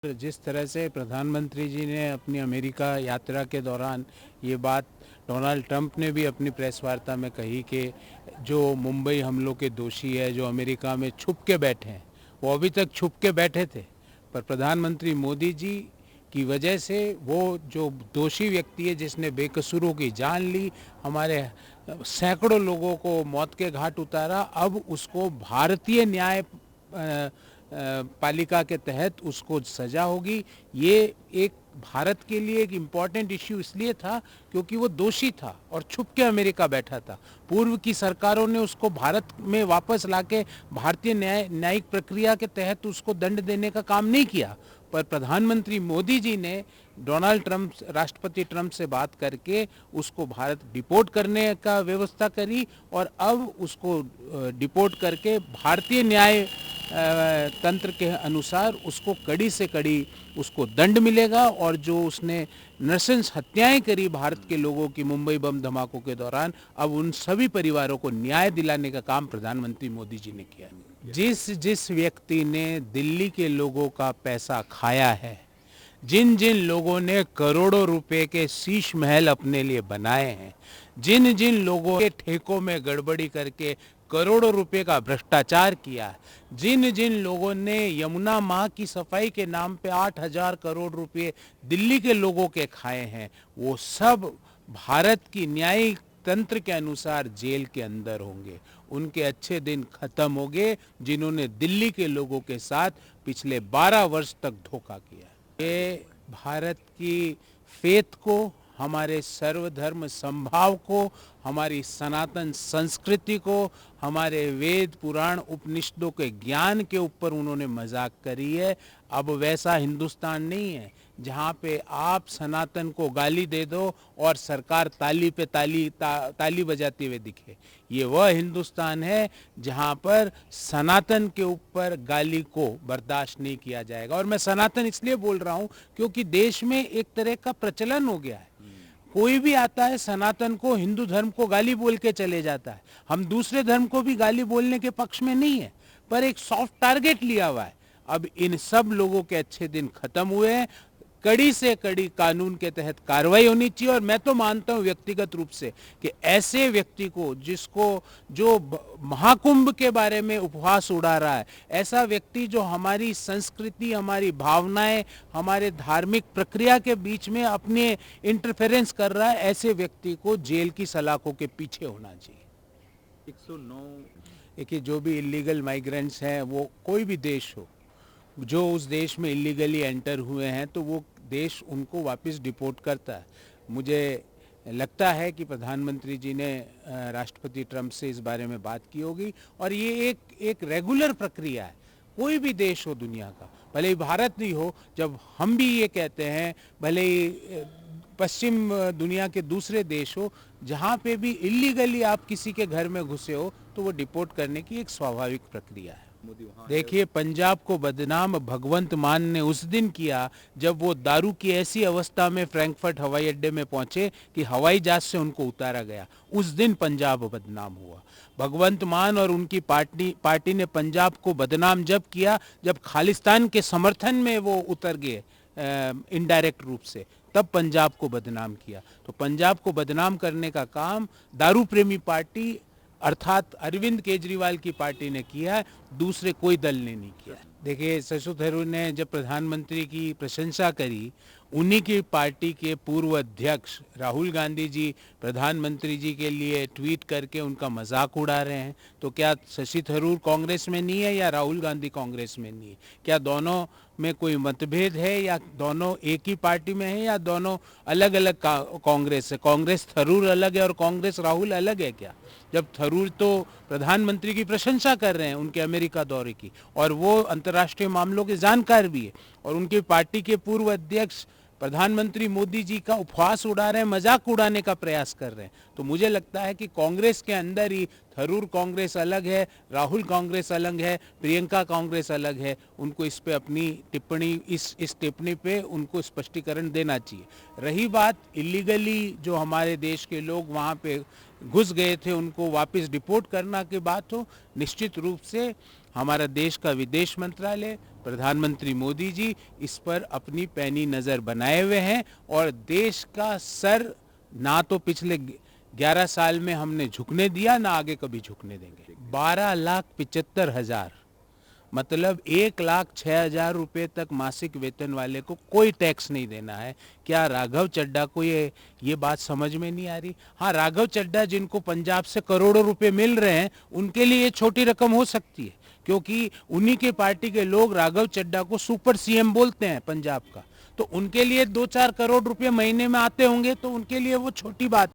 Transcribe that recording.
जिस तरह से प्रधानमंत्री जी ने अपनी अमेरिका यात्रा के दौरान ये बात डोनाल्ड ट्रंप ने भी अपनी प्रेस वार्ता में कही कि जो मुंबई हमलों के दोषी है, जो अमेरिका में छुप के बैठे हैं, वो अभी तक छुप के बैठे थे, पर प्रधानमंत्री मोदी जी की वजह से वो जो दोषी व्यक्ति है जिसने बेकसूरों की जान ली, हमारे सैकड़ों लोगों को मौत के घाट उतारा, अब उसको भारतीय न्याय पालिका के तहत उसको सजा होगी। ये एक भारत के लिए एक इम्पॉर्टेंट इश्यू इसलिए था क्योंकि वो दोषी था और छुप के अमेरिका बैठा था। पूर्व की सरकारों ने उसको भारत में वापस लाके भारतीय न्यायिक प्रक्रिया के तहत उसको दंड देने का काम नहीं किया, पर प्रधानमंत्री मोदी जी ने डोनाल्ड ट्रंप, राष्ट्रपति ट्रंप से बात करके उसको भारत डिपोर्ट करने का व्यवस्था करी और अब उसको डिपोर्ट करके भारतीय न्याय तंत्र के अनुसार उसको कड़ी से कड़ी उसको दंड मिलेगा और जो उसने नृशंस हत्याएं करी भारत के लोगों की मुंबई बम धमाकों के दौरान, अब उन सभी परिवारों को न्याय दिलाने का काम प्रधानमंत्री मोदी जी ने किया। जिस व्यक्ति ने दिल्ली के लोगों का पैसा खाया है, जिन जिन लोगों ने करोड़ों रुपए के शीश महल अपने लिए बनाए हैं, जिन जिन लोगों के ठेकों में गड़बड़ी करके करोड़ों रुपए का भ्रष्टाचार किया है, जिन जिन लोगों ने यमुना माह की सफाई के नाम पे 8,000 करोड़ रुपए दिल्ली के लोगों के खाए हैं, वो सब भारत की न्यायिक तंत्र के अनुसार जेल के अंदर होंगे। उनके अच्छे दिन खत्म हो गए जिन्होंने दिल्ली के लोगों के साथ पिछले 12 वर्ष तक धोखा किया। ये भारत की फेथ को, हमारे सर्वधर्म समभाव को, हमारी सनातन संस्कृति को, हमारे वेद पुराण उपनिषदों के ज्ञान के ऊपर उन्होंने मजाक करी है। अब वैसा हिंदुस्तान नहीं है जहाँ पे आप सनातन को गाली दे दो और सरकार ताली पे ताली बजाते हुए दिखे। ये वह हिंदुस्तान है जहाँ पर सनातन के ऊपर गाली को बर्दाश्त नहीं किया जाएगा। और मैं सनातन इसलिए बोल रहा हूँ क्योंकि देश में एक तरह का प्रचलन हो गया है, कोई भी आता है सनातन को, हिंदू धर्म को गाली बोल के चले जाता है। हम दूसरे धर्म को भी गाली बोलने के पक्ष में नहीं है, पर एक सॉफ्ट टारगेट लिया हुआ है। अब इन सब लोगों के अच्छे दिन खत्म हुए हैं, कड़ी से कड़ी कानून के तहत कार्रवाई होनी चाहिए। और मैं तो मानता हूं व्यक्तिगत रूप से कि ऐसे व्यक्ति को, जिसको जो महाकुंभ के बारे में उपहास उड़ा रहा है, ऐसा व्यक्ति जो हमारी संस्कृति, हमारी भावनाएं, हमारे धार्मिक प्रक्रिया के बीच में अपने इंटरफेरेंस कर रहा है, ऐसे व्यक्ति को जेल की सलाखों के पीछे होना चाहिए। 109 देखिए, जो भी इलीगल माइग्रेंट्स हैं, वो कोई भी देश हो, जो उस देश में इलीगली एंटर हुए हैं, तो वो देश उनको वापस डिपोर्ट करता है। मुझे लगता है कि प्रधानमंत्री जी ने राष्ट्रपति ट्रंप से इस बारे में बात की होगी और ये एक रेगुलर प्रक्रिया है। कोई भी देश हो दुनिया का, भले ही भारत नहीं हो, जब हम भी ये कहते हैं, भले ही पश्चिम दुनिया के दूसरे देश हो, जहाँ पे भी इलीगली आप किसी के घर में घुसे हो, तो वो डिपोर्ट करने की एक स्वाभाविक प्रक्रिया है। देखिए, पंजाब को बदनाम भगवंत मान ने उस दिन किया जब वो दारू की ऐसी अवस्था में फ्रैंकफर्ट हवाई अड्डे में पहुंचे कि हवाई जहाज से उनको उतारा गया। उस दिन पंजाब बदनाम हुआ। भगवंत मान और उनकी पार्टी ने पंजाब को बदनाम जब किया जब खालिस्तान के समर्थन में वो उतर गए इनडायरेक्ट रूप से, तब पंजाब को बदनाम किया। तो पंजाब को बदनाम करने का काम दारू प्रेमी पार्टी अर्थात अरविंद केजरीवाल की पार्टी ने किया है, दूसरे कोई दल ने नहीं किया। देखिए, शशि थरूर ने जब प्रधानमंत्री की प्रशंसा करी, उन्हीं की पार्टी के पूर्व अध्यक्ष राहुल गांधी जी प्रधानमंत्री जी के लिए ट्वीट करके उनका मजाक उड़ा रहे हैं। तो क्या शशि थरूर कांग्रेस में नहीं है या राहुल गांधी कांग्रेस में नहीं है? क्या दोनों में कोई मतभेद है या दोनों एक ही पार्टी में है या दोनों अलग अलग कांग्रेस है? कांग्रेस थरूर अलग है और कांग्रेस राहुल अलग है क्या? जब थरूर तो प्रधानमंत्री की प्रशंसा कर रहे हैं उनके अमेरिका दौरे की, और वो अंतर्राष्ट्रीय मामलों के जानकार भी है, और उनकी पार्टी के पूर्व अध्यक्ष प्रधानमंत्री मोदी जी का उपहास उड़ा रहे हैं, मजाक उड़ाने का प्रयास कर रहे हैं। तो मुझे लगता है कि कांग्रेस के अंदर ही थरूर कांग्रेस अलग है, राहुल कांग्रेस अलग है, प्रियंका कांग्रेस अलग है। उनको इस पे अपनी टिप्पणी, इस टिप्पणी पे उनको स्पष्टीकरण देना चाहिए। रही बात इलीगली जो हमारे देश के लोग वहाँ पे घुस गए थे, उनको वापस डिपोर्ट करना की बात हो, निश्चित रूप से हमारा देश का विदेश मंत्रालय, प्रधानमंत्री मोदी जी इस पर अपनी पैनी नज़र बनाए हुए हैं और देश का सर ना तो पिछले 11 साल में हमने झुकने दिया, ना आगे कभी झुकने देंगे। 12,75,000 मतलब 1,06,000 रुपये तक मासिक वेतन वाले को कोई टैक्स नहीं देना है। क्या राघव चड्ढा को ये बात समझ में नहीं आ रही? हाँ, राघव चड्ढा जिनको पंजाब से करोड़ों रुपए मिल रहे हैं उनके लिए ये छोटी रकम हो सकती है, क्योंकि उन्हीं के पार्टी के लोग राघव चड्ढा को सुपर सीएम बोलते हैं पंजाब का। तो उनके लिए 2-4 करोड़ रुपए महीने में आते होंगे, तो उनके लिए वो छोटी बात